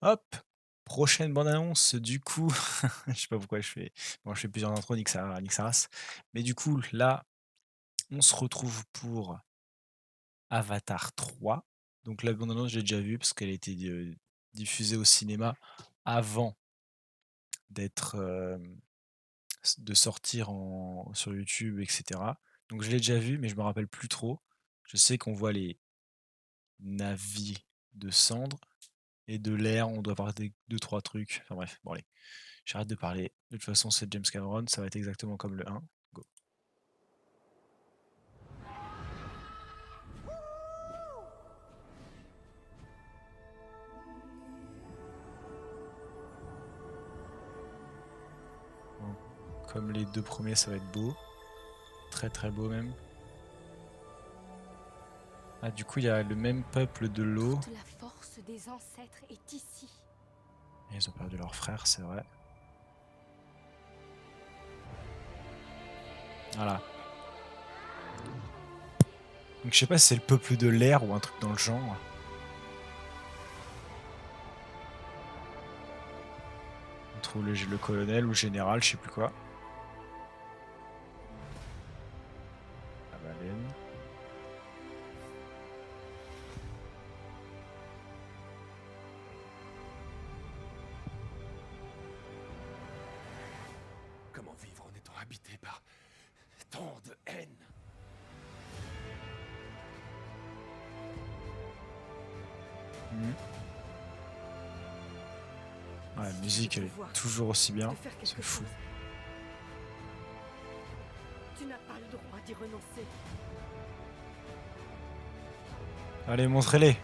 Hop! Prochaine bande annonce du coup, je sais pas pourquoi je fais plusieurs intros, nique sa race. Mais du coup, là, on se retrouve pour Avatar 3. Donc la bande annonce, j'ai déjà vue parce qu'elle a été, diffusée au cinéma avant d'être, de sortir sur YouTube et cetera. Donc je l'ai déjà vue, mais je me rappelle plus trop. Je sais qu'on voit les navis de cendres et de l'air, on doit voir des 2-3 trucs. Enfin bref, bon allez. J'arrête de parler. De toute façon, c'est James Cameron, ça va être exactement comme le 1. Go. Bon, comme les deux premiers, ça va être beau. Très très beau même. Ah, du coup, il y a le même peuple de l'eau. Toute la force des ancêtres est ici. Et ils ont perdu leur frère, c'est vrai. Voilà. Donc je sais pas si c'est le peuple de l'air ou un truc dans le genre. On trouve le colonel ou le général, je sais plus quoi. La baleine. Comment vivre en étant habité par tant de haine? Mhm. Ouais, la Si tu veux musique, elle est pouvoir toujours aussi bien. de faire C'est quelque fou. chose, tu n'as pas le droit d'y renoncer. Allez, montrez-les.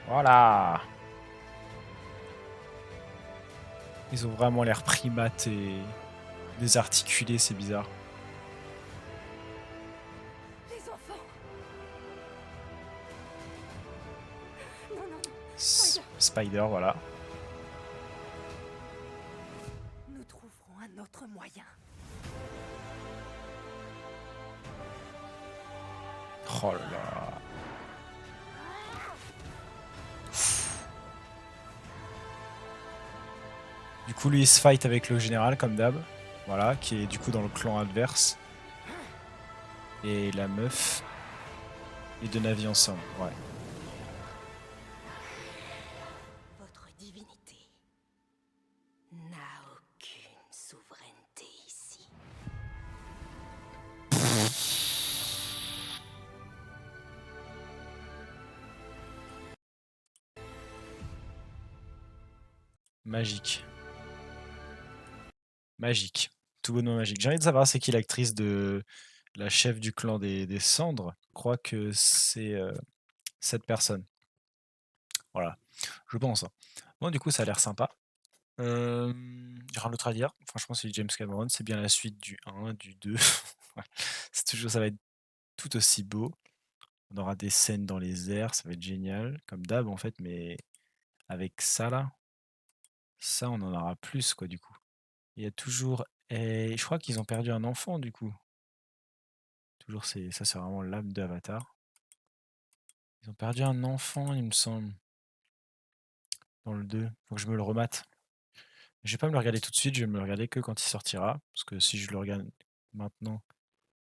Voilà. Ils ont vraiment l'air primates et désarticulés, c'est bizarre. Les enfants. Non, non, non. Spider, Spider, voilà. nous trouverons un autre moyen. Oh là là. Du coup, lui, il se fight avec le général, comme d'hab. Voilà, qui est du coup dans le clan adverse. Et la meuf. Les deux navis ensemble, ouais. Votre divinité n'a aucune souveraineté ici. Magique. Magique. Tout bonnement magique. J'ai envie de savoir c'est qui l'actrice de la chef du clan des cendres. Je crois que c'est cette personne. Voilà. Je pense, hein. Bon, du coup, ça a l'air sympa. J'ai rien d'autre à dire. Franchement, c'est du James Cameron. C'est bien la suite du 1, du 2. Ouais. C'est toujours, ça va être tout aussi beau. On aura des scènes dans les airs, ça va être génial. Comme d'hab, en fait, mais avec ça, là, ça, on en aura plus, quoi, du coup. Il y a toujours. Et je crois qu'ils ont perdu un enfant, du coup. Toujours, ça, c'est vraiment l'âme d'Avatar. Ils ont perdu un enfant, il me semble, dans le 2. Faut que je me le remate. Je vais pas me le regarder tout de suite, je vais me le regarder que quand il sortira. Parce que si je le regarde maintenant,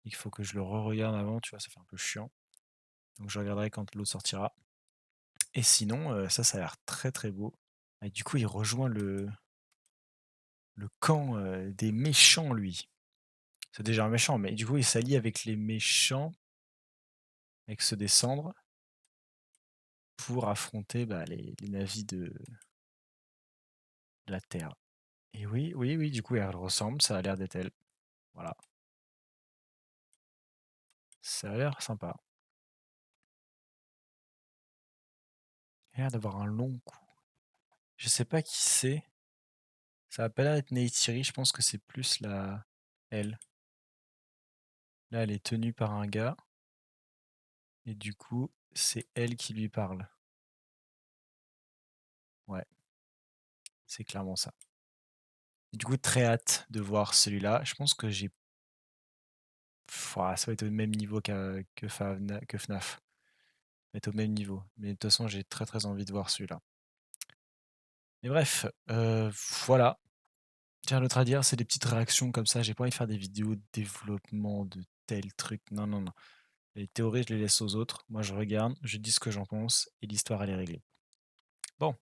il faut que je le re-regarde avant, tu vois, ça fait un peu chiant. Donc je regarderai quand l'autre sortira. Et sinon, ça a l'air très très beau. Et du coup, il rejoint le camp des méchants, lui. C'est déjà un méchant, mais du coup, il s'allie avec les méchants, avec ceux des cendres, pour affronter bah, les navis de la Terre. Et oui, oui, oui, du coup, elle ressemble, ça a l'air d'être elle. Voilà. Ça a l'air sympa. Elle a l'air d'avoir un long cou. Je sais pas qui c'est. Ça a pas l'air d'être Neytiri, je pense que c'est plus la elle. Là, elle est tenue par un gars, et du coup, c'est elle qui lui parle. Ouais, c'est clairement ça. Et du coup, très hâte de voir celui-là. Je pense que j'ai. Ouah, ça va être au même niveau que FNAF. Ça va être au même niveau. Mais de toute façon, j'ai très très envie de voir celui-là. Mais bref, voilà. J'ai rien d'autre à dire, c'est des petites réactions comme ça, j'ai pas envie de faire des vidéos de développement de tel truc, non, non, non. Les théories, je les laisse aux autres. Moi, je regarde, je dis ce que j'en pense et l'histoire, elle est réglée. Bon,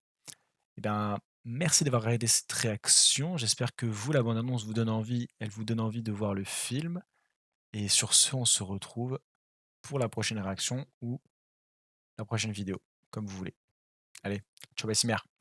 eh ben, merci d'avoir regardé cette réaction. J'espère que vous, la bande annonce vous donne envie, elle vous donne envie de voir le film et sur ce, on se retrouve pour la prochaine réaction ou la prochaine vidéo, comme vous voulez. Allez, ciao, bye, ciao.